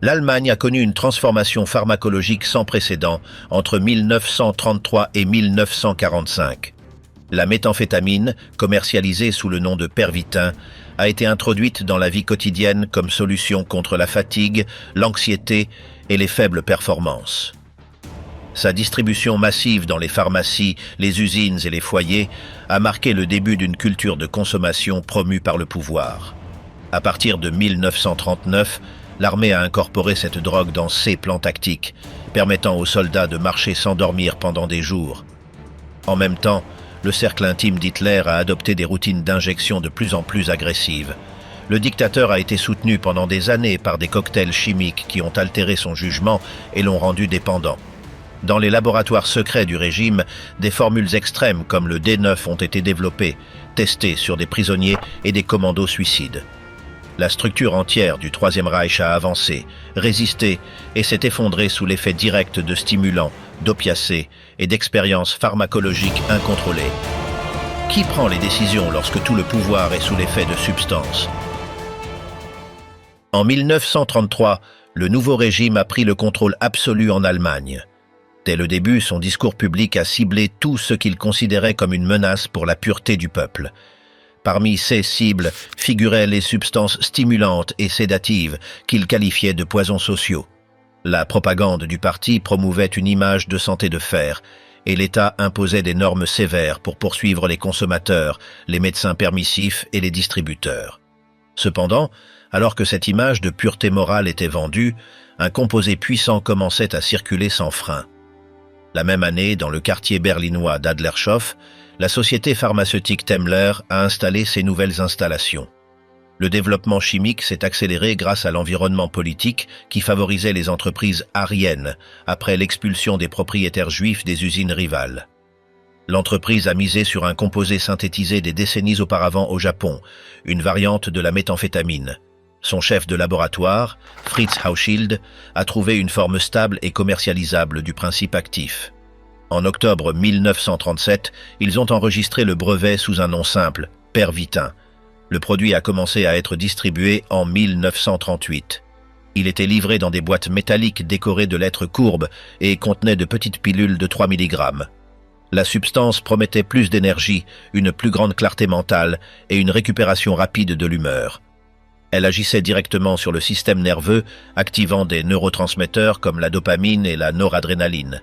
l'Allemagne a connu une transformation pharmacologique sans précédent entre 1933 et 1945. La méthamphétamine, commercialisée sous le nom de Pervitin, a été introduite dans la vie quotidienne comme solution contre la fatigue, l'anxiété et les faibles performances. Sa distribution massive dans les pharmacies, les usines et les foyers a marqué le début d'une culture de consommation promue par le pouvoir. À partir de 1939, l'armée a incorporé cette drogue dans ses plans tactiques, permettant aux soldats de marcher sans dormir pendant des jours. En même temps, le cercle intime d'Hitler a adopté des routines d'injection de plus en plus agressives. Le dictateur a été soutenu pendant des années par des cocktails chimiques qui ont altéré son jugement et l'ont rendu dépendant. Dans les laboratoires secrets du régime, des formules extrêmes comme le D9 ont été développées, testées sur des prisonniers et des commandos suicides. La structure entière du Troisième Reich a avancé, résisté et s'est effondrée sous l'effet direct de stimulants, d'opiacés et d'expériences pharmacologiques incontrôlées. Qui prend les décisions lorsque tout le pouvoir est sous l'effet de substances? En 1933, le nouveau régime a pris le contrôle absolu en Allemagne. Dès le début, son discours public a ciblé tout ce qu'il considérait comme une menace pour la pureté du peuple. Parmi ces cibles figuraient les substances stimulantes et sédatives qu'il qualifiait de poisons sociaux. La propagande du parti promouvait une image de santé de fer et l'État imposait des normes sévères pour poursuivre les consommateurs, les médecins permissifs et les distributeurs. Cependant, alors que cette image de pureté morale était vendue, un composé puissant commençait à circuler sans frein. La même année, dans le quartier berlinois d'Adlershof, la société pharmaceutique Temmler a installé ses nouvelles installations. Le développement chimique s'est accéléré grâce à l'environnement politique qui favorisait les entreprises aryennes après l'expulsion des propriétaires juifs des usines rivales. L'entreprise a misé sur un composé synthétisé des décennies auparavant au Japon, une variante de la méthamphétamine. Son chef de laboratoire, Fritz Hauschild, a trouvé une forme stable et commercialisable du principe actif. En octobre 1937, ils ont enregistré le brevet sous un nom simple, Pervitin. Le produit a commencé à être distribué en 1938. Il était livré dans des boîtes métalliques décorées de lettres courbes et contenait de petites pilules de 3 mg. La substance promettait plus d'énergie, une plus grande clarté mentale et une récupération rapide de l'humeur. Elle agissait directement sur le système nerveux, activant des neurotransmetteurs comme la dopamine et la noradrénaline.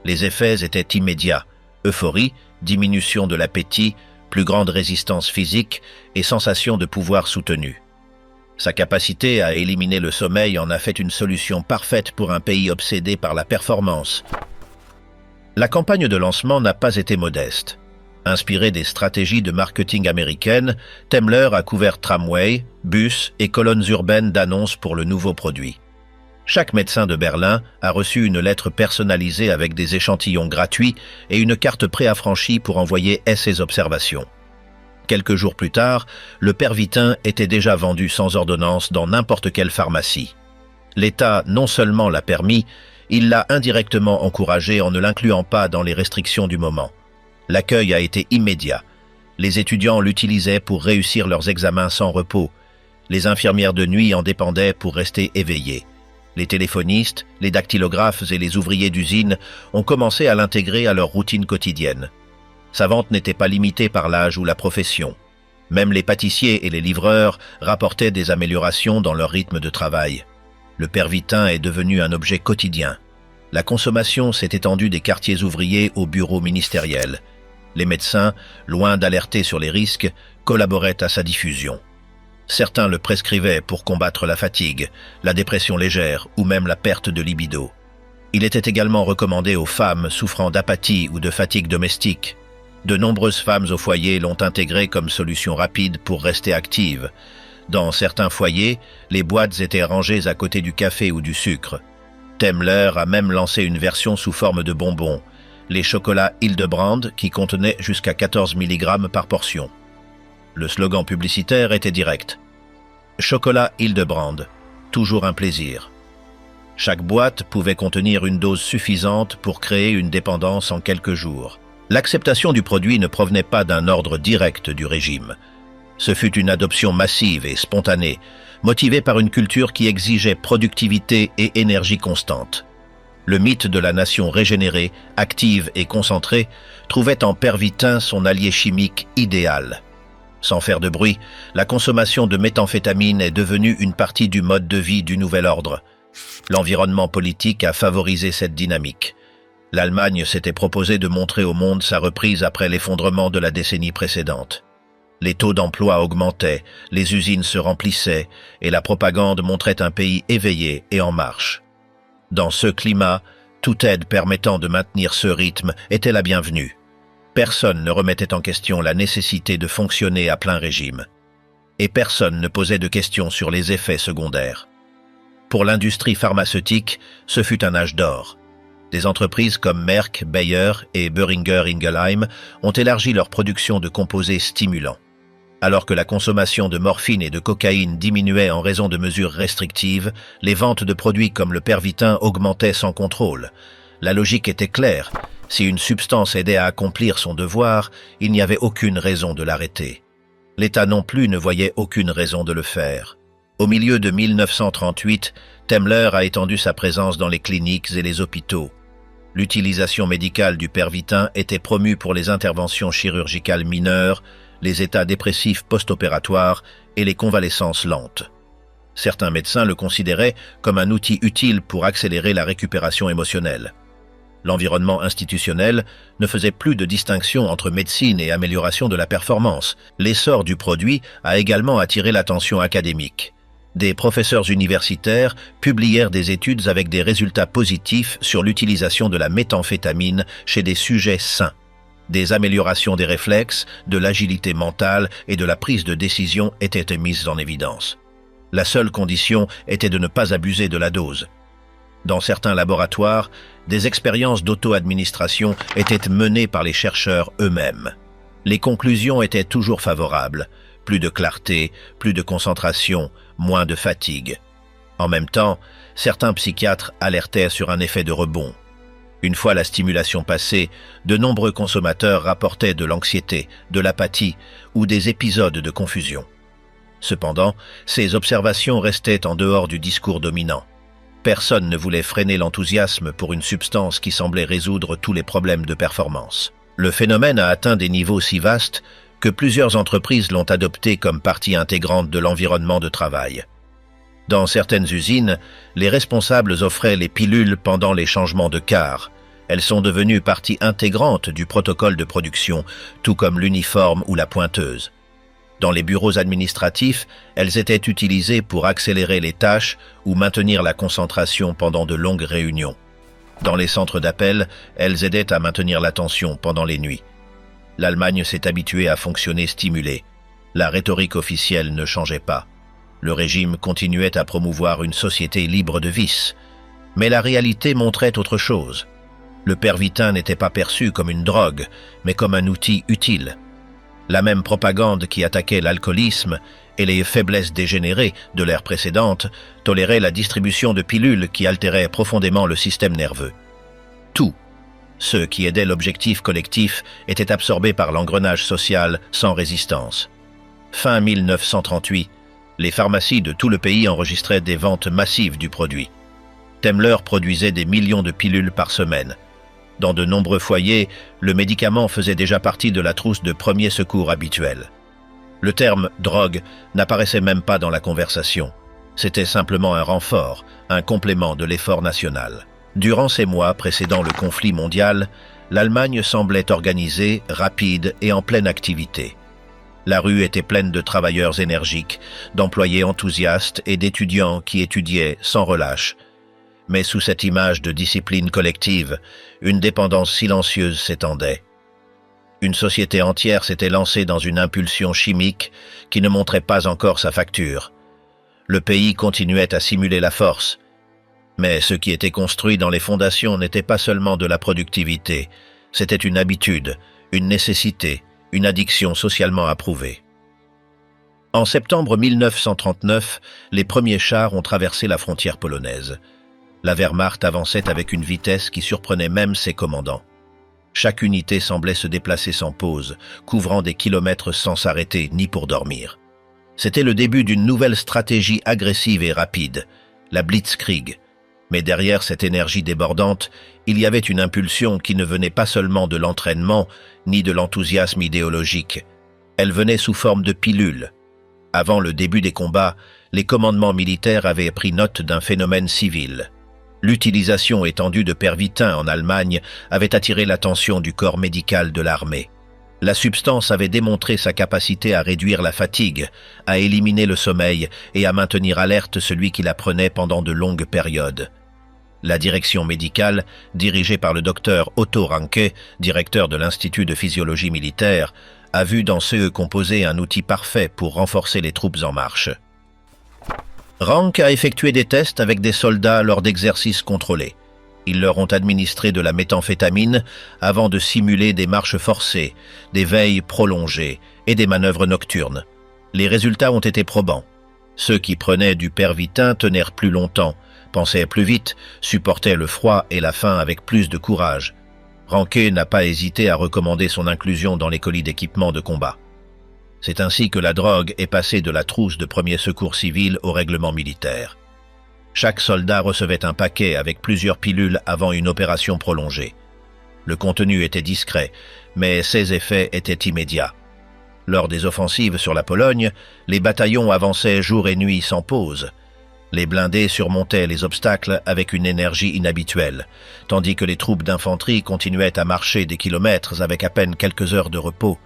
Les effets étaient immédiats: euphorie, diminution de l'appétit, plus grande résistance physique et sensation de pouvoir soutenu. Sa capacité à éliminer le sommeil en a fait une solution parfaite pour un pays obsédé par la performance. La campagne de lancement n'a pas été modeste. Inspiré des stratégies de marketing américaines, Temmler a couvert tramways, bus et colonnes urbaines d'annonces pour le nouveau produit. Chaque médecin de Berlin a reçu une lettre personnalisée avec des échantillons gratuits et une carte préaffranchie pour envoyer ses observations. Quelques jours plus tard, le Pervitin était déjà vendu sans ordonnance dans n'importe quelle pharmacie. L'État non seulement l'a permis, il l'a indirectement encouragé en ne l'incluant pas dans les restrictions du moment. L'accueil a été immédiat. Les étudiants l'utilisaient pour réussir leurs examens sans repos. Les infirmières de nuit en dépendaient pour rester éveillées. Les téléphonistes, les dactylographes et les ouvriers d'usine ont commencé à l'intégrer à leur routine quotidienne. Sa vente n'était pas limitée par l'âge ou la profession. Même les pâtissiers et les livreurs rapportaient des améliorations dans leur rythme de travail. Le Pervitin est devenu un objet quotidien. La consommation s'est étendue des quartiers ouvriers aux bureaux ministériels. Les médecins, loin d'alerter sur les risques, collaboraient à sa diffusion. Certains le prescrivaient pour combattre la fatigue, la dépression légère ou même la perte de libido. Il était également recommandé aux femmes souffrant d'apathie ou de fatigue domestique. De nombreuses femmes au foyer l'ont intégré comme solution rapide pour rester actives. Dans certains foyers, les boîtes étaient rangées à côté du café ou du sucre. Temmler a même lancé une version sous forme de bonbons, les chocolats Hildebrand qui contenaient jusqu'à 14 mg par portion. Le slogan publicitaire était direct. Chocolat Hildebrand, toujours un plaisir. Chaque boîte pouvait contenir une dose suffisante pour créer une dépendance en quelques jours. L'acceptation du produit ne provenait pas d'un ordre direct du régime. Ce fut une adoption massive et spontanée, motivée par une culture qui exigeait productivité et énergie constante. Le mythe de la nation régénérée, active et concentrée trouvait en Pervitin son allié chimique idéal. Sans faire de bruit, la consommation de méthamphétamine est devenue une partie du mode de vie du nouvel ordre. L'environnement politique a favorisé cette dynamique. L'Allemagne s'était proposé de montrer au monde sa reprise après l'effondrement de la décennie précédente. Les taux d'emploi augmentaient, les usines se remplissaient et la propagande montrait un pays éveillé et en marche. Dans ce climat, toute aide permettant de maintenir ce rythme était la bienvenue. Personne ne remettait en question la nécessité de fonctionner à plein régime. Et personne ne posait de questions sur les effets secondaires. Pour l'industrie pharmaceutique, ce fut un âge d'or. Des entreprises comme Merck, Bayer et Boehringer Ingelheim ont élargi leur production de composés stimulants. Alors que la consommation de morphine et de cocaïne diminuait en raison de mesures restrictives, les ventes de produits comme le Pervitin augmentaient sans contrôle. La logique était claire. Si une substance aidait à accomplir son devoir, il n'y avait aucune raison de l'arrêter. L'État non plus ne voyait aucune raison de le faire. Au milieu de 1938, Temmler a étendu sa présence dans les cliniques et les hôpitaux. L'utilisation médicale du Pervitin était promue pour les interventions chirurgicales mineures, les états dépressifs post-opératoires et les convalescences lentes. Certains médecins le considéraient comme un outil utile pour accélérer la récupération émotionnelle. L'environnement institutionnel ne faisait plus de distinction entre médecine et amélioration de la performance. L'essor du produit a également attiré l'attention académique. Des professeurs universitaires publièrent des études avec des résultats positifs sur l'utilisation de la méthamphétamine chez des sujets sains. Des améliorations des réflexes, de l'agilité mentale et de la prise de décision étaient mises en évidence. La seule condition était de ne pas abuser de la dose. Dans certains laboratoires, des expériences d'auto-administration étaient menées par les chercheurs eux-mêmes. Les conclusions étaient toujours favorables. Plus de clarté, plus de concentration, moins de fatigue. En même temps, certains psychiatres alertaient sur un effet de rebond. Une fois la stimulation passée, de nombreux consommateurs rapportaient de l'anxiété, de l'apathie ou des épisodes de confusion. Cependant, ces observations restaient en dehors du discours dominant. Personne ne voulait freiner l'enthousiasme pour une substance qui semblait résoudre tous les problèmes de performance. Le phénomène a atteint des niveaux si vastes que plusieurs entreprises l'ont adopté comme partie intégrante de l'environnement de travail. Dans certaines usines, les responsables offraient les pilules pendant les changements de quart. Elles sont devenues partie intégrante du protocole de production, tout comme l'uniforme ou la pointeuse. Dans les bureaux administratifs, elles étaient utilisées pour accélérer les tâches ou maintenir la concentration pendant de longues réunions. Dans les centres d'appel, elles aidaient à maintenir l'attention pendant les nuits. L'Allemagne s'est habituée à fonctionner stimulée. La rhétorique officielle ne changeait pas. Le régime continuait à promouvoir une société libre de vices. Mais la réalité montrait autre chose. Le Pervitin n'était pas perçu comme une drogue, mais comme un outil utile. La même propagande qui attaquait l'alcoolisme et les faiblesses dégénérées de l'ère précédente tolérait la distribution de pilules qui altéraient profondément le système nerveux. Tout, ce qui aidait l'objectif collectif, était absorbé par l'engrenage social sans résistance. Fin 1938, les pharmacies de tout le pays enregistraient des ventes massives du produit. Temmler produisait des millions de pilules par semaine. Dans de nombreux foyers, le médicament faisait déjà partie de la trousse de premiers secours habituelle. Le terme « drogue » n'apparaissait même pas dans la conversation. C'était simplement un renfort, un complément de l'effort national. Durant ces mois précédant le conflit mondial, l'Allemagne semblait organisée, rapide et en pleine activité. La rue était pleine de travailleurs énergiques, d'employés enthousiastes et d'étudiants qui étudiaient sans relâche. Mais sous cette image de discipline collective, une dépendance silencieuse s'étendait. Une société entière s'était lancée dans une impulsion chimique qui ne montrait pas encore sa facture. Le pays continuait à simuler la force. Mais ce qui était construit dans les fondations n'était pas seulement de la productivité, c'était une habitude, une nécessité, une addiction socialement approuvée. En septembre 1939, les premiers chars ont traversé la frontière polonaise. La Wehrmacht avançait avec une vitesse qui surprenait même ses commandants. Chaque unité semblait se déplacer sans pause, couvrant des kilomètres sans s'arrêter ni pour dormir. C'était le début d'une nouvelle stratégie agressive et rapide, la Blitzkrieg. Mais derrière cette énergie débordante, il y avait une impulsion qui ne venait pas seulement de l'entraînement ni de l'enthousiasme idéologique. Elle venait sous forme de pilules. Avant le début des combats, les commandements militaires avaient pris note d'un phénomène civil. L'utilisation étendue de pervitin en Allemagne avait attiré l'attention du corps médical de l'armée. La substance avait démontré sa capacité à réduire la fatigue, à éliminer le sommeil et à maintenir alerte celui qui la prenait pendant de longues périodes. La direction médicale, dirigée par le docteur Otto Ranke, directeur de l'Institut de physiologie militaire, a vu dans ce composé un outil parfait pour renforcer les troupes en marche. Ranke a effectué des tests avec des soldats lors d'exercices contrôlés. Ils leur ont administré de la méthamphétamine avant de simuler des marches forcées, des veilles prolongées et des manœuvres nocturnes. Les résultats ont été probants. Ceux qui prenaient du pervitin tenaient plus longtemps, pensaient plus vite, supportaient le froid et la faim avec plus de courage. Ranke n'a pas hésité à recommander son inclusion dans les colis d'équipement de combat. C'est ainsi que la drogue est passée de la trousse de premier secours civil au règlement militaire. Chaque soldat recevait un paquet avec plusieurs pilules avant une opération prolongée. Le contenu était discret, mais ses effets étaient immédiats. Lors des offensives sur la Pologne, les bataillons avançaient jour et nuit sans pause. Les blindés surmontaient les obstacles avec une énergie inhabituelle, tandis que les troupes d'infanterie continuaient à marcher des kilomètres avec à peine quelques heures de repos.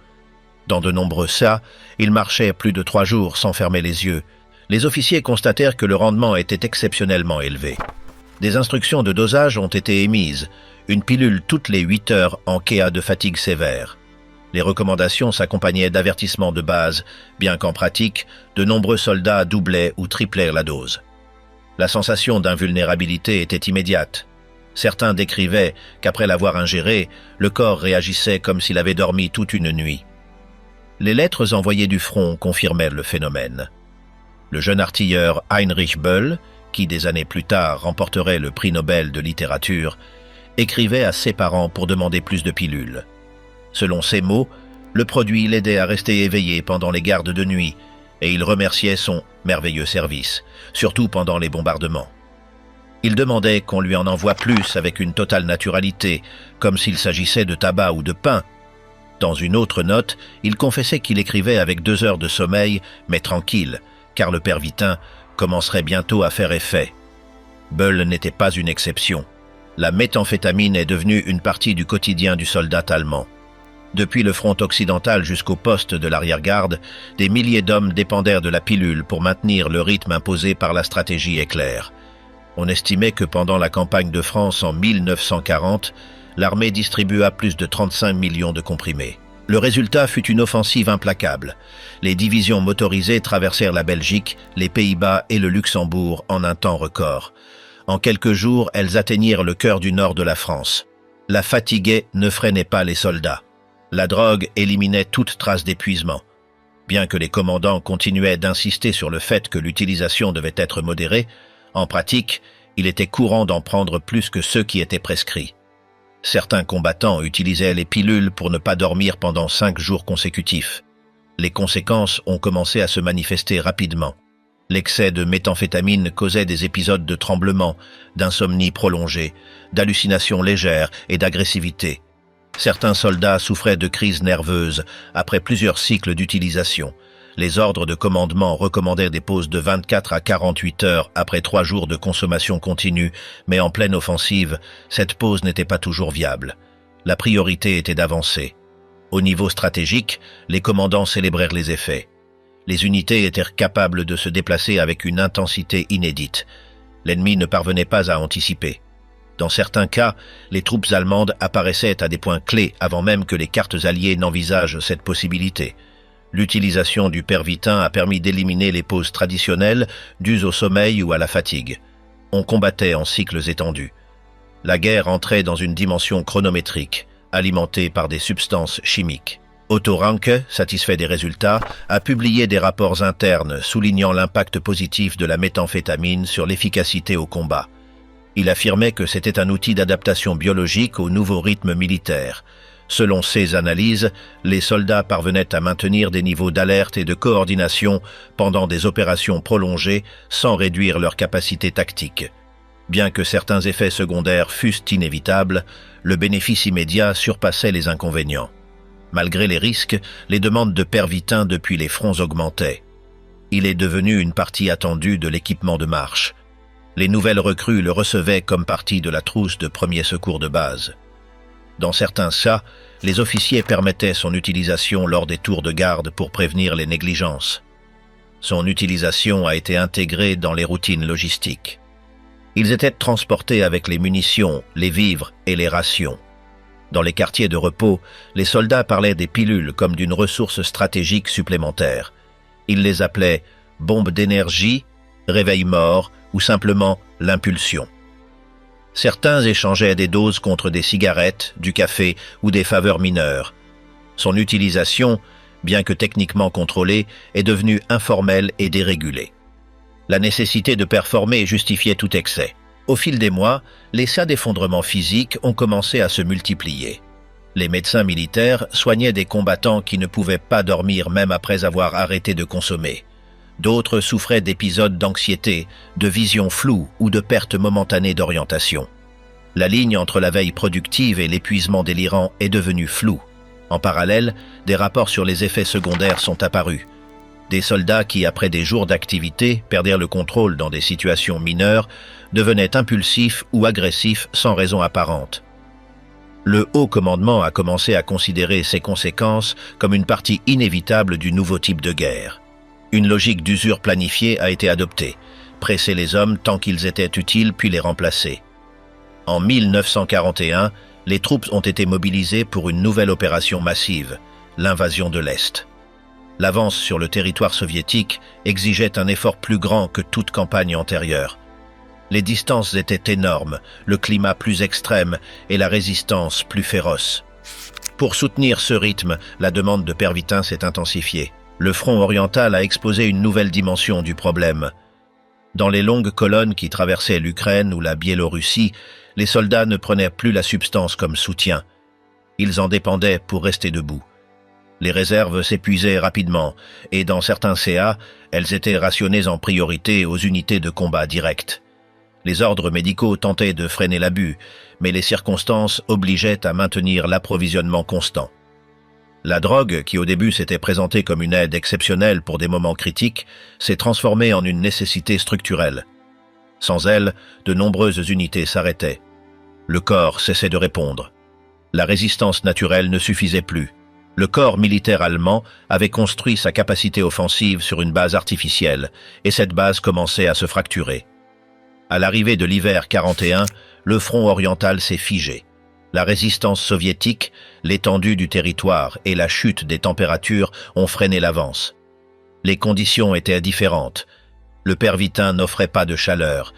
Dans de nombreux cas, ils marchaient plus de 3 jours sans fermer les yeux. Les officiers constatèrent que le rendement était exceptionnellement élevé. Des instructions de dosage ont été émises, une pilule toutes les 8 heures en cas de fatigue sévère. Les recommandations s'accompagnaient d'avertissements de base, bien qu'en pratique, de nombreux soldats doublaient ou triplèrent la dose. La sensation d'invulnérabilité était immédiate. Certains décrivaient qu'après l'avoir ingéré, le corps réagissait comme s'il avait dormi toute une nuit. Les lettres envoyées du front confirmèrent le phénomène. Le jeune artilleur Heinrich Böll, qui des années plus tard remporterait le prix Nobel de littérature, écrivait à ses parents pour demander plus de pilules. Selon ses mots, le produit l'aidait à rester éveillé pendant les gardes de nuit et il remerciait son merveilleux service, surtout pendant les bombardements. Il demandait qu'on lui en envoie plus avec une totale naturalité, comme s'il s'agissait de tabac ou de pain. Dans une autre note, il confessait qu'il écrivait avec 2 heures de sommeil, mais tranquille, car le pervitin commencerait bientôt à faire effet. Böll n'était pas une exception. La méthamphétamine est devenue une partie du quotidien du soldat allemand. Depuis le front occidental jusqu'au poste de l'arrière-garde, des milliers d'hommes dépendèrent de la pilule pour maintenir le rythme imposé par la stratégie éclair. On estimait que pendant la campagne de France en 1940, l'armée distribua plus de 35 millions de comprimés. Le résultat fut une offensive implacable. Les divisions motorisées traversèrent la Belgique, les Pays-Bas et le Luxembourg en un temps record. En quelques jours, elles atteignirent le cœur du nord de la France. La fatigue ne freinait pas les soldats. La drogue éliminait toute trace d'épuisement. Bien que les commandants continuaient d'insister sur le fait que l'utilisation devait être modérée, en pratique, il était courant d'en prendre plus que ceux qui étaient prescrits. Certains combattants utilisaient les pilules pour ne pas dormir pendant 5 jours consécutifs. Les conséquences ont commencé à se manifester rapidement. L'excès de méthamphétamine causait des épisodes de tremblement, d'insomnie prolongée, d'hallucinations légères et d'agressivité. Certains soldats souffraient de crises nerveuses après plusieurs cycles d'utilisation. Les ordres de commandement recommandaient des pauses de 24 à 48 heures après 3 jours de consommation continue, mais en pleine offensive, cette pause n'était pas toujours viable. La priorité était d'avancer. Au niveau stratégique, les commandants célébrèrent les effets. Les unités étaient capables de se déplacer avec une intensité inédite. L'ennemi ne parvenait pas à anticiper. Dans certains cas, les troupes allemandes apparaissaient à des points clés avant même que les cartes alliées n'envisagent cette possibilité. L'utilisation du pervitin a permis d'éliminer les pauses traditionnelles dues au sommeil ou à la fatigue. On combattait en cycles étendus. La guerre entrait dans une dimension chronométrique, alimentée par des substances chimiques. Otto Ranke, satisfait des résultats, a publié des rapports internes soulignant l'impact positif de la méthamphétamine sur l'efficacité au combat. Il affirmait que c'était un outil d'adaptation biologique au nouveau rythme militaire. Selon ces analyses, les soldats parvenaient à maintenir des niveaux d'alerte et de coordination pendant des opérations prolongées sans réduire leur capacité tactique. Bien que certains effets secondaires fussent inévitables, le bénéfice immédiat surpassait les inconvénients. Malgré les risques, les demandes de Pervitin depuis les fronts augmentaient. Il est devenu une partie attendue de l'équipement de marche. Les nouvelles recrues le recevaient comme partie de la trousse de premiers secours de base. Dans certains cas, les officiers permettaient son utilisation lors des tours de garde pour prévenir les négligences. Son utilisation a été intégrée dans les routines logistiques. Ils étaient transportés avec les munitions, les vivres et les rations. Dans les quartiers de repos, les soldats parlaient des pilules comme d'une ressource stratégique supplémentaire. Ils les appelaient « bombes d'énergie »,« réveil-mort » ou simplement « l'impulsion ». Certains échangeaient des doses contre des cigarettes, du café ou des faveurs mineures. Son utilisation, bien que techniquement contrôlée, est devenue informelle et dérégulée. La nécessité de performer justifiait tout excès. Au fil des mois, les cas d'effondrement physique ont commencé à se multiplier. Les médecins militaires soignaient des combattants qui ne pouvaient pas dormir même après avoir arrêté de consommer. D'autres souffraient d'épisodes d'anxiété, de visions floues ou de pertes momentanées d'orientation. La ligne entre la veille productive et l'épuisement délirant est devenue floue. En parallèle, des rapports sur les effets secondaires sont apparus. Des soldats qui, après des jours d'activité, perdirent le contrôle dans des situations mineures, devenaient impulsifs ou agressifs sans raison apparente. Le haut commandement a commencé à considérer ces conséquences comme une partie inévitable du nouveau type de guerre. Une logique d'usure planifiée a été adoptée, presser les hommes tant qu'ils étaient utiles puis les remplacer. En 1941, les troupes ont été mobilisées pour une nouvelle opération massive, l'invasion de l'Est. L'avance sur le territoire soviétique exigeait un effort plus grand que toute campagne antérieure. Les distances étaient énormes, le climat plus extrême et la résistance plus féroce. Pour soutenir ce rythme, la demande de Pervitin s'est intensifiée. Le front oriental a exposé une nouvelle dimension du problème. Dans les longues colonnes qui traversaient l'Ukraine ou la Biélorussie, les soldats ne prenaient plus la substance comme soutien. Ils en dépendaient pour rester debout. Les réserves s'épuisaient rapidement et dans certains CA, elles étaient rationnées en priorité aux unités de combat direct. Les ordres médicaux tentaient de freiner l'abus, mais les circonstances obligeaient à maintenir l'approvisionnement constant. La drogue, qui au début s'était présentée comme une aide exceptionnelle pour des moments critiques, s'est transformée en une nécessité structurelle. Sans elle, de nombreuses unités s'arrêtaient. Le corps cessait de répondre. La résistance naturelle ne suffisait plus. Le corps militaire allemand avait construit sa capacité offensive sur une base artificielle, et cette base commençait à se fracturer. À l'arrivée de l'hiver 41, le front oriental s'est figé. La résistance soviétique, l'étendue du territoire et la chute des températures ont freiné l'avance. Les conditions étaient différentes. Le Pervitin n'offrait pas de chaleur.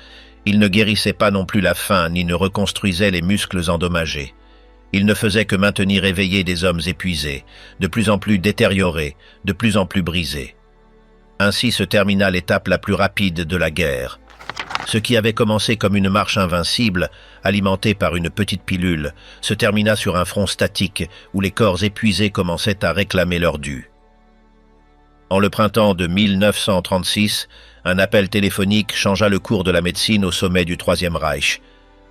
Il ne guérissait pas non plus la faim ni ne reconstruisait les muscles endommagés. Il ne faisait que maintenir éveillés des hommes épuisés, de plus en plus détériorés, de plus en plus brisés. Ainsi se termina l'étape la plus rapide de la guerre. Ce qui avait commencé comme une marche invincible, alimentée par une petite pilule, se termina sur un front statique où les corps épuisés commençaient à réclamer leur dû. En le printemps de 1936, un appel téléphonique changea le cours de la médecine au sommet du Troisième Reich.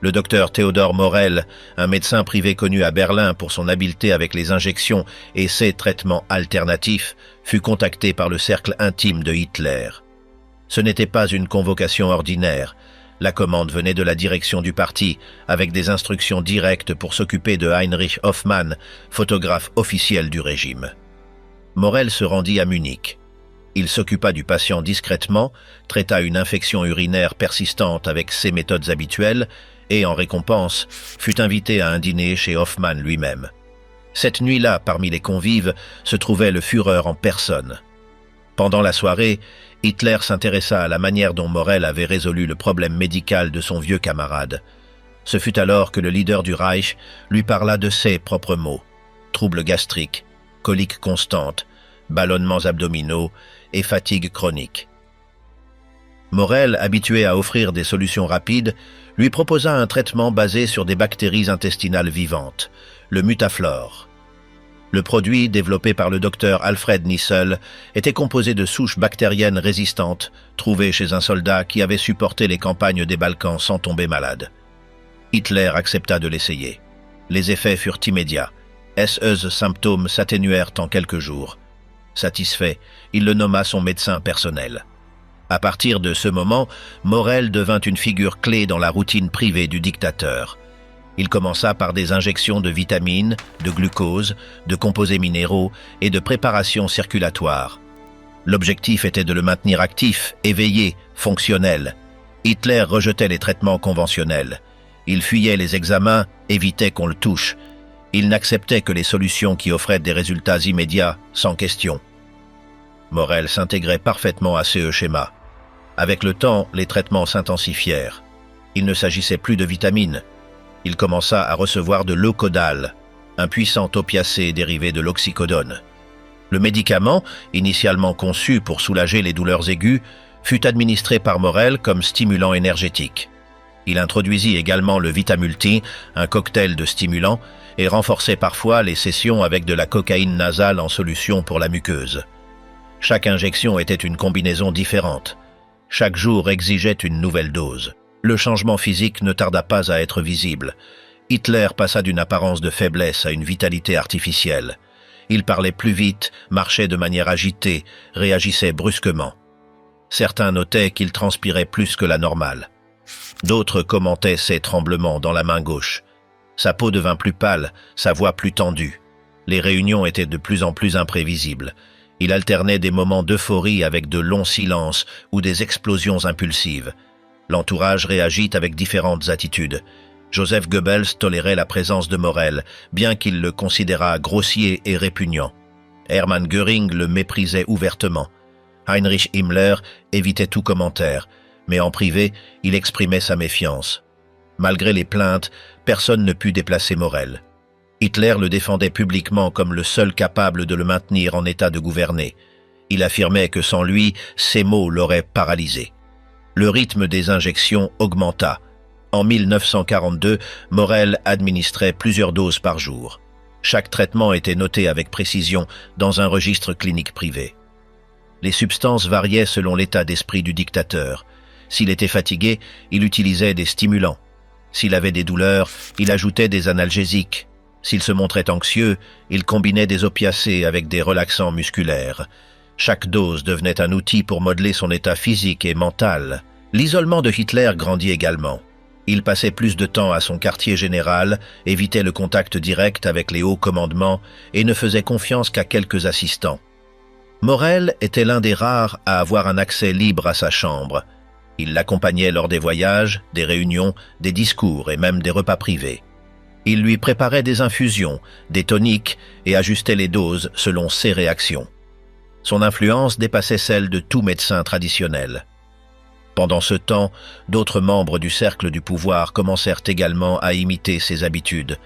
Le docteur Theodor Morell, un médecin privé connu à Berlin pour son habileté avec les injections et ses traitements alternatifs, fut contacté par le cercle intime de Hitler. Ce n'était pas une convocation ordinaire. La commande venait de la direction du parti, avec des instructions directes pour s'occuper de Heinrich Hoffmann, photographe officiel du régime. Morell se rendit à Munich. Il s'occupa du patient discrètement, traita une infection urinaire persistante avec ses méthodes habituelles et, en récompense, fut invité à un dîner chez Hoffmann lui-même. Cette nuit-là, parmi les convives, se trouvait le Führer en personne. Pendant la soirée, Hitler s'intéressa à la manière dont Morell avait résolu le problème médical de son vieux camarade. Ce fut alors que le leader du Reich lui parla de ses propres maux: troubles gastriques, coliques constantes, ballonnements abdominaux et fatigue chronique. Morell, habitué à offrir des solutions rapides, lui proposa un traitement basé sur des bactéries intestinales vivantes. le Mutaflor. Le produit, développé par le docteur Alfred Nissel, était composé de souches bactériennes résistantes, trouvées chez un soldat qui avait supporté les campagnes des Balkans sans tomber malade. Hitler accepta de l'essayer. Les effets furent immédiats. SE's symptômes s'atténuèrent en quelques jours. Satisfait, il le nomma son médecin personnel. À partir de ce moment, Morel devint une figure clé dans la routine privée du dictateur. Il commença par des injections de vitamines, de glucose, de composés minéraux et de préparations circulatoires. L'objectif était de le maintenir actif, éveillé, fonctionnel. Hitler rejetait les traitements conventionnels. Il fuyait les examens, évitait qu'on le touche. Il n'acceptait que les solutions qui offraient des résultats immédiats, sans question. Morel s'intégrait parfaitement à ce schéma. Avec le temps, les traitements s'intensifièrent. Il ne s'agissait plus de vitamines. Il commença à recevoir de l'Eucodal, un puissant opiacé dérivé de l'oxycodone. Le médicament, initialement conçu pour soulager les douleurs aiguës, fut administré par Morel comme stimulant énergétique. Il introduisit également le Vitamulti, un cocktail de stimulants, et renforçait parfois les sessions avec de la cocaïne nasale en solution pour la muqueuse. Chaque injection était une combinaison différente. Chaque jour exigeait une nouvelle dose. Le changement physique ne tarda pas à être visible. Hitler passa d'une apparence de faiblesse à une vitalité artificielle. Il parlait plus vite, marchait de manière agitée, réagissait brusquement. Certains notaient qu'il transpirait plus que la normale. D'autres commentaient ses tremblements dans la main gauche. Sa peau devint plus pâle, sa voix plus tendue. Les réunions étaient de plus en plus imprévisibles. Il alternait des moments d'euphorie avec de longs silences ou des explosions impulsives. L'entourage réagit avec différentes attitudes. Joseph Goebbels tolérait la présence de Morel, bien qu'il le considérât grossier et répugnant. Hermann Göring le méprisait ouvertement. Heinrich Himmler évitait tout commentaire, mais en privé, il exprimait sa méfiance. Malgré les plaintes, personne ne put déplacer Morel. Hitler le défendait publiquement comme le seul capable de le maintenir en état de gouverner. Il affirmait que sans lui, ses maux l'auraient paralysé. Le rythme des injections augmenta. En 1942, Morel administrait plusieurs doses par jour. Chaque traitement était noté avec précision dans un registre clinique privé. Les substances variaient selon l'état d'esprit du dictateur. S'il était fatigué, il utilisait des stimulants. S'il avait des douleurs, il ajoutait des analgésiques. S'il se montrait anxieux, il combinait des opiacés avec des relaxants musculaires. Chaque dose devenait un outil pour modeler son état physique et mental. L'isolement de Hitler grandit également. Il passait plus de temps à son quartier général, évitait le contact direct avec les hauts commandements et ne faisait confiance qu'à quelques assistants. Morel était l'un des rares à avoir un accès libre à sa chambre. Il l'accompagnait lors des voyages, des réunions, des discours et même des repas privés. Il lui préparait des infusions, des toniques et ajustait les doses selon ses réactions. Son influence dépassait celle de tout médecin traditionnel. Pendant ce temps, d'autres membres du cercle du pouvoir commencèrent également à imiter ses habitudes.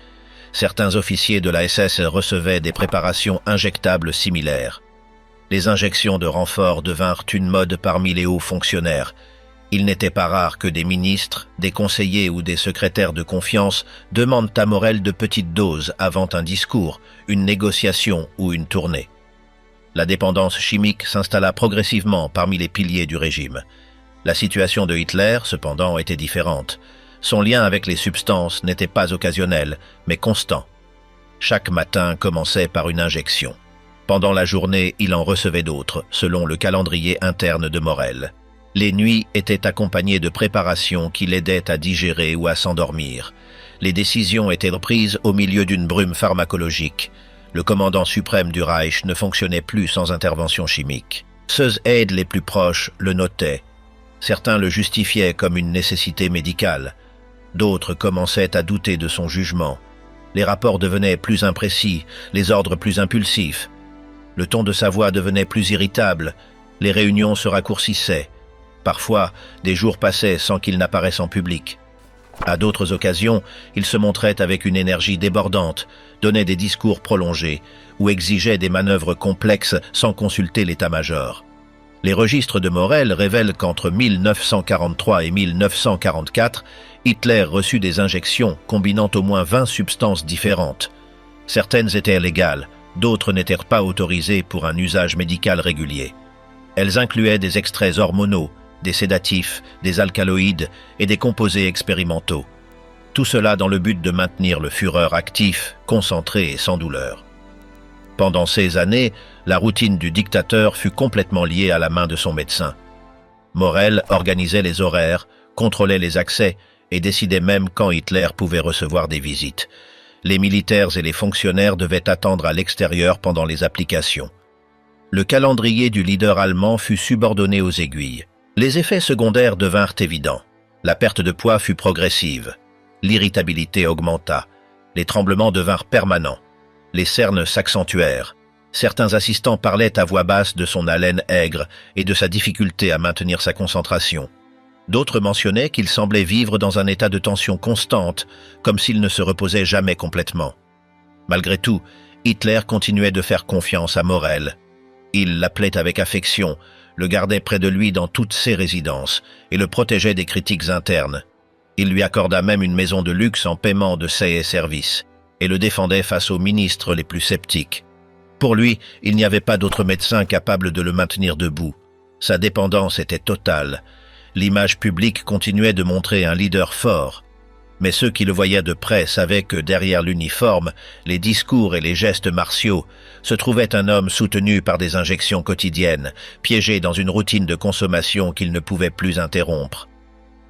Certains officiers de la SS recevaient des préparations injectables similaires. Les injections de renfort devinrent une mode parmi les hauts fonctionnaires. Il n'était pas rare que des ministres, des conseillers ou des secrétaires de confiance demandent à Morel de petites doses avant un discours, une négociation ou une tournée. La dépendance chimique s'installa progressivement parmi les piliers du régime. La situation de Hitler, cependant, était différente. Son lien avec les substances n'était pas occasionnel, mais constant. Chaque matin commençait par une injection. Pendant la journée, il en recevait d'autres, selon le calendrier interne de Morel. Les nuits étaient accompagnées de préparations qui l'aidaient à digérer ou à s'endormir. Les décisions étaient prises au milieu d'une brume pharmacologique. Le commandant suprême du Reich ne fonctionnait plus sans intervention chimique. Ses aides les plus proches le notaient. Certains le justifiaient comme une nécessité médicale. D'autres commençaient à douter de son jugement. Les rapports devenaient plus imprécis, les ordres plus impulsifs. Le ton de sa voix devenait plus irritable. Les réunions se raccourcissaient. Parfois, des jours passaient sans qu'il n'apparaisse en public. À d'autres occasions, il se montrait avec une énergie débordante, donnait des discours prolongés ou exigeait des manœuvres complexes sans consulter l'état-major. Les registres de Morel révèlent qu'entre 1943 et 1944, Hitler reçut des injections combinant au moins 20 substances différentes. Certaines étaient légales, d'autres n'étaient pas autorisées pour un usage médical régulier. Elles incluaient des extraits hormonaux, des sédatifs, des alcaloïdes et des composés expérimentaux. Tout cela dans le but de maintenir le Führer actif, concentré et sans douleur. Pendant ces années, la routine du dictateur fut complètement liée à la main de son médecin. Morel organisait les horaires, contrôlait les accès et décidait même quand Hitler pouvait recevoir des visites. Les militaires et les fonctionnaires devaient attendre à l'extérieur pendant les applications. Le calendrier du leader allemand fut subordonné aux aiguilles. Les effets secondaires devinrent évidents. La perte de poids fut progressive. L'irritabilité augmenta. Les tremblements devinrent permanents. Les cernes s'accentuèrent. Certains assistants parlaient à voix basse de son haleine aigre et de sa difficulté à maintenir sa concentration. D'autres mentionnaient qu'il semblait vivre dans un état de tension constante, comme s'il ne se reposait jamais complètement. Malgré tout, Hitler continuait de faire confiance à Morel. Il l'appelait avec affection, le gardait près de lui dans toutes ses résidences et le protégeait des critiques internes. Il lui accorda même une maison de luxe en paiement de ses services et le défendait face aux ministres les plus sceptiques. Pour lui, il n'y avait pas d'autre médecin capable de le maintenir debout. Sa dépendance était totale. L'image publique continuait de montrer un leader fort. Mais ceux qui le voyaient de près savaient que derrière l'uniforme, les discours et les gestes martiaux, se trouvait un homme soutenu par des injections quotidiennes, piégé dans une routine de consommation qu'il ne pouvait plus interrompre.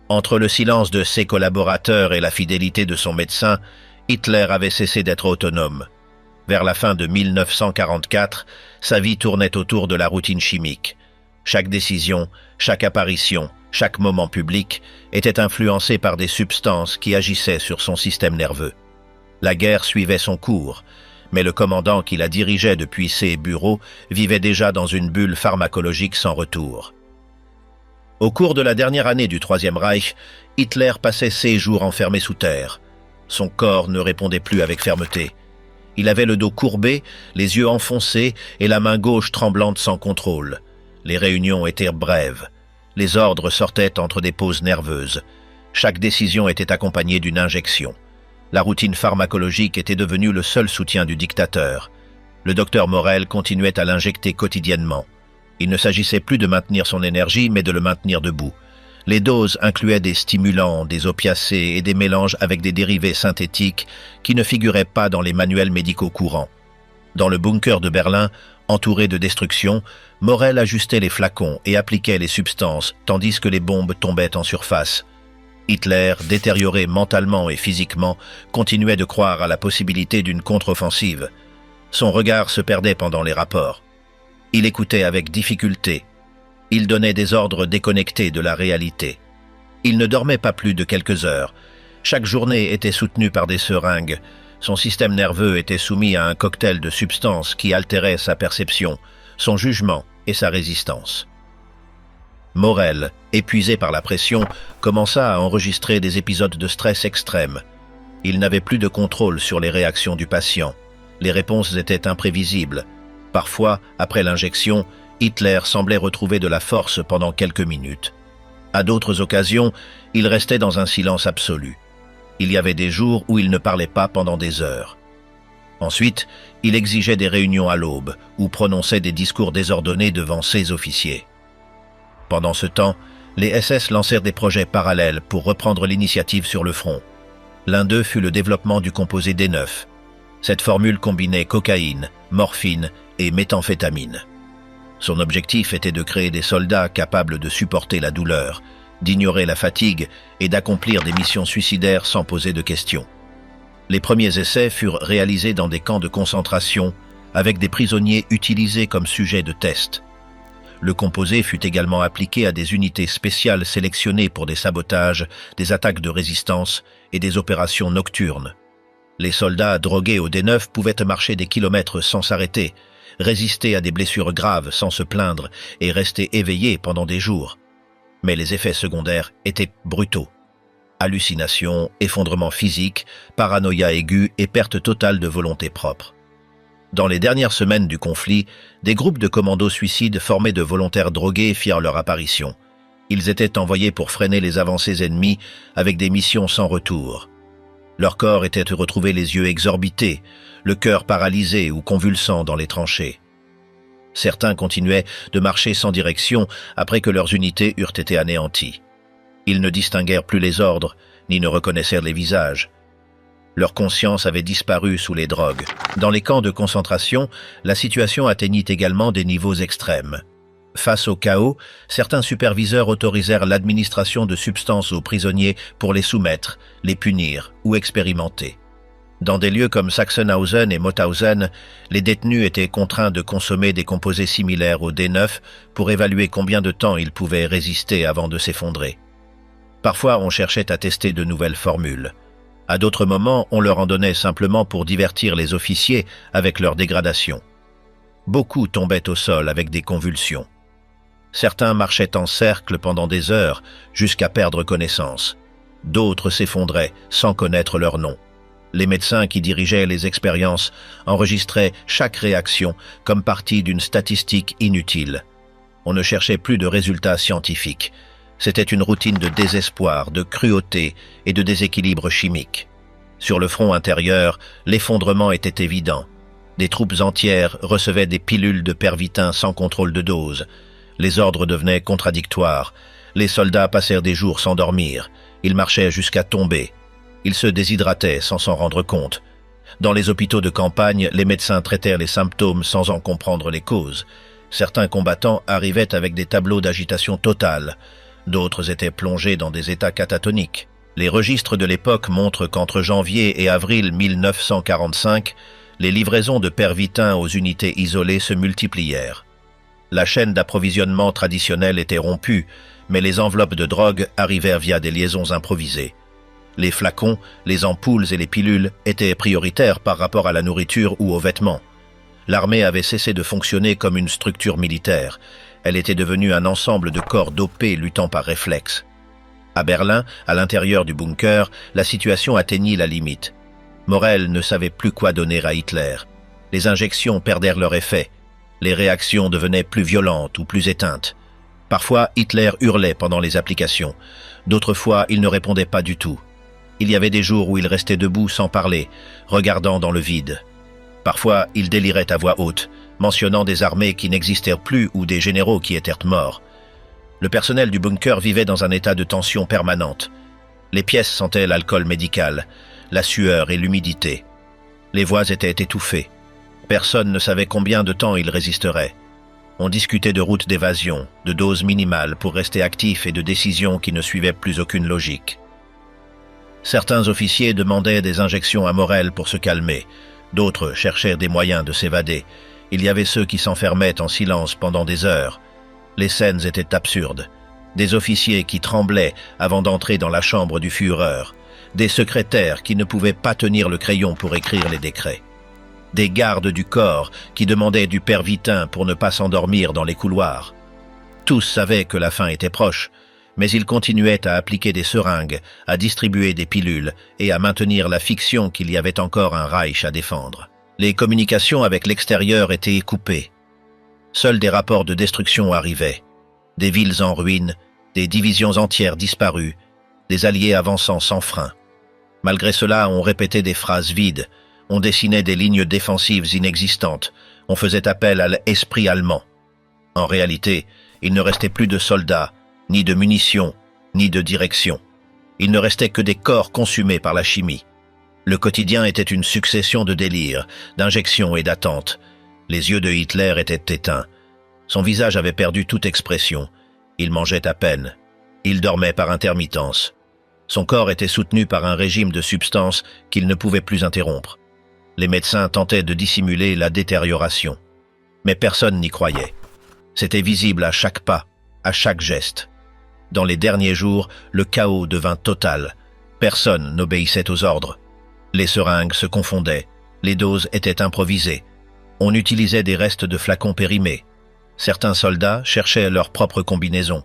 Entre le silence de ses collaborateurs et la fidélité de son médecin, Hitler avait cessé d'être autonome. Vers la fin de 1944, sa vie tournait autour de la routine chimique. Chaque décision, chaque apparition, chaque moment public était influencé par des substances qui agissaient sur son système nerveux. La guerre suivait son cours, mais le commandant qui la dirigeait depuis ses bureaux vivait déjà dans une bulle pharmacologique sans retour. Au cours de la dernière année du Troisième Reich, Hitler passait ses jours enfermé sous terre. Son corps ne répondait plus avec fermeté. Il avait le dos courbé, les yeux enfoncés et la main gauche tremblante sans contrôle. Les réunions étaient brèves. Les ordres sortaient entre des pauses nerveuses. Chaque décision était accompagnée d'une injection. La routine pharmacologique était devenue le seul soutien du dictateur. Le docteur Morel continuait à l'injecter quotidiennement. Il ne s'agissait plus de maintenir son énergie, mais de le maintenir debout. Les doses incluaient des stimulants, des opiacés et des mélanges avec des dérivés synthétiques qui ne figuraient pas dans les manuels médicaux courants. Dans le bunker de Berlin, entouré de destruction, Morel ajustait les flacons et appliquait les substances, tandis que les bombes tombaient en surface. Hitler, détérioré mentalement et physiquement, continuait de croire à la possibilité d'une contre-offensive. Son regard se perdait pendant les rapports. Il écoutait avec difficulté. Il donnait des ordres déconnectés de la réalité. Il ne dormait pas plus de quelques heures. Chaque journée était soutenue par des seringues. Son système nerveux était soumis à un cocktail de substances qui altérait sa perception, son jugement et sa résistance. Morel, épuisé par la pression, commença à enregistrer des épisodes de stress extrême. Il n'avait plus de contrôle sur les réactions du patient. Les réponses étaient imprévisibles. Parfois, après l'injection, Hitler semblait retrouver de la force pendant quelques minutes. À d'autres occasions, il restait dans un silence absolu. Il y avait des jours où il ne parlait pas pendant des heures. Ensuite, il exigeait des réunions à l'aube, ou prononçait des discours désordonnés devant ses officiers. Pendant ce temps, les SS lancèrent des projets parallèles pour reprendre l'initiative sur le front. L'un d'eux fut le développement du composé D9. Cette formule combinait cocaïne, morphine et méthamphétamine. Son objectif était de créer des soldats capables de supporter la douleur, d'ignorer la fatigue et d'accomplir des missions suicidaires sans poser de questions. Les premiers essais furent réalisés dans des camps de concentration avec des prisonniers utilisés comme sujets de test. Le composé fut également appliqué à des unités spéciales sélectionnées pour des sabotages, des attaques de résistance et des opérations nocturnes. Les soldats drogués au D9 pouvaient marcher des kilomètres sans s'arrêter, résister à des blessures graves sans se plaindre et rester éveillés pendant des jours. Mais les effets secondaires étaient brutaux. Hallucinations, effondrement physique, paranoïa aiguë et perte totale de volonté propre. Dans les dernières semaines du conflit, des groupes de commandos suicides formés de volontaires drogués firent leur apparition. Ils étaient envoyés pour freiner les avancées ennemies avec des missions sans retour. Leurs corps étaient retrouvés les yeux exorbités, le cœur paralysé ou convulsant dans les tranchées. Certains continuaient de marcher sans direction après que leurs unités eurent été anéanties. Ils ne distinguèrent plus les ordres, ni ne reconnaissèrent les visages. Leur conscience avait disparu sous les drogues. Dans les camps de concentration, la situation atteignit également des niveaux extrêmes. Face au chaos, certains superviseurs autorisèrent l'administration de substances aux prisonniers pour les soumettre, les punir ou expérimenter. Dans des lieux comme Sachsenhausen et Mauthausen, les détenus étaient contraints de consommer des composés similaires au D9 pour évaluer combien de temps ils pouvaient résister avant de s'effondrer. Parfois, on cherchait à tester de nouvelles formules. À d'autres moments, on leur en donnait simplement pour divertir les officiers avec leur dégradation. Beaucoup tombaient au sol avec des convulsions. Certains marchaient en cercle pendant des heures jusqu'à perdre connaissance. D'autres s'effondraient sans connaître leur nom. Les médecins qui dirigeaient les expériences enregistraient chaque réaction comme partie d'une statistique inutile. On ne cherchait plus de résultats scientifiques. C'était une routine de désespoir, de cruauté et de déséquilibre chimique. Sur le front intérieur, l'effondrement était évident. Des troupes entières recevaient des pilules de pervitin sans contrôle de dose. Les ordres devenaient contradictoires. Les soldats passèrent des jours sans dormir. Ils marchaient jusqu'à tomber. Ils se déshydrataient sans s'en rendre compte. Dans les hôpitaux de campagne, les médecins traitèrent les symptômes sans en comprendre les causes. Certains combattants arrivaient avec des tableaux d'agitation totale. D'autres étaient plongés dans des états catatoniques. Les registres de l'époque montrent qu'entre janvier et avril 1945, les livraisons de pervitin aux unités isolées se multiplièrent. La chaîne d'approvisionnement traditionnelle était rompue, mais les enveloppes de drogue arrivèrent via des liaisons improvisées. Les flacons, les ampoules et les pilules étaient prioritaires par rapport à la nourriture ou aux vêtements. L'armée avait cessé de fonctionner comme une structure militaire. Elle était devenue un ensemble de corps dopés luttant par réflexe. À Berlin, à l'intérieur du bunker, la situation atteignit la limite. Morel ne savait plus quoi donner à Hitler. Les injections perdèrent leur effet. Les réactions devenaient plus violentes ou plus éteintes. Parfois, Hitler hurlait pendant les applications. D'autres fois, il ne répondait pas du tout. Il y avait des jours où il restait debout sans parler, regardant dans le vide. Parfois, il délirait à voix haute, mentionnant des armées qui n'existèrent plus ou des généraux qui étaient morts. Le personnel du bunker vivait dans un état de tension permanente. Les pièces sentaient l'alcool médical, la sueur et l'humidité. Les voix étaient étouffées. Personne ne savait combien de temps il résisterait. On discutait de routes d'évasion, de doses minimales pour rester actif et de décisions qui ne suivaient plus aucune logique. Certains officiers demandaient des injections à Morel pour se calmer. D'autres cherchèrent des moyens de s'évader. Il y avait ceux qui s'enfermaient en silence pendant des heures. Les scènes étaient absurdes. Des officiers qui tremblaient avant d'entrer dans la chambre du Führer. Des secrétaires qui ne pouvaient pas tenir le crayon pour écrire les décrets. Des gardes du corps qui demandaient du pervitin pour ne pas s'endormir dans les couloirs. Tous savaient que la fin était proche, mais ils continuaient à appliquer des seringues, à distribuer des pilules et à maintenir la fiction qu'il y avait encore un Reich à défendre. Les communications avec l'extérieur étaient coupées. Seuls des rapports de destruction arrivaient. Des villes en ruine, des divisions entières disparues, des alliés avançant sans frein. Malgré cela, on répétait des phrases vides, on dessinait des lignes défensives inexistantes, on faisait appel à l'esprit allemand. En réalité, il ne restait plus de soldats, ni de munitions, ni de direction. Il ne restait que des corps consumés par la chimie. Le quotidien était une succession de délires, d'injections et d'attentes. Les yeux de Hitler étaient éteints. Son visage avait perdu toute expression. Il mangeait à peine. Il dormait par intermittence. Son corps était soutenu par un régime de substances qu'il ne pouvait plus interrompre. Les médecins tentaient de dissimuler la détérioration. Mais personne n'y croyait. C'était visible à chaque pas, à chaque geste. Dans les derniers jours, le chaos devint total. Personne n'obéissait aux ordres. Les seringues se confondaient. Les doses étaient improvisées. On utilisait des restes de flacons périmés. Certains soldats cherchaient leur propre combinaison.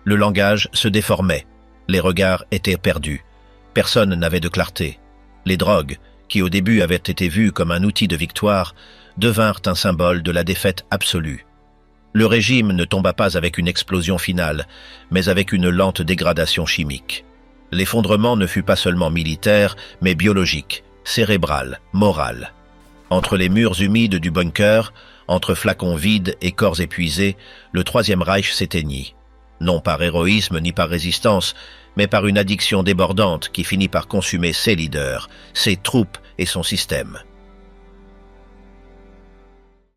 Le langage se déformait. Les regards étaient perdus. Personne n'avait de clarté. Les drogues, qui au début avaient été vues comme un outil de victoire, devinrent un symbole de la défaite absolue. Le régime ne tomba pas avec une explosion finale, mais avec une lente dégradation chimique. L'effondrement ne fut pas seulement militaire, mais biologique, cérébral, moral. Entre les murs humides du bunker, entre flacons vides et corps épuisés, le Troisième Reich s'éteignit. Non par héroïsme ni par résistance, mais par une addiction débordante qui finit par consumer ses leaders, ses troupes et son système.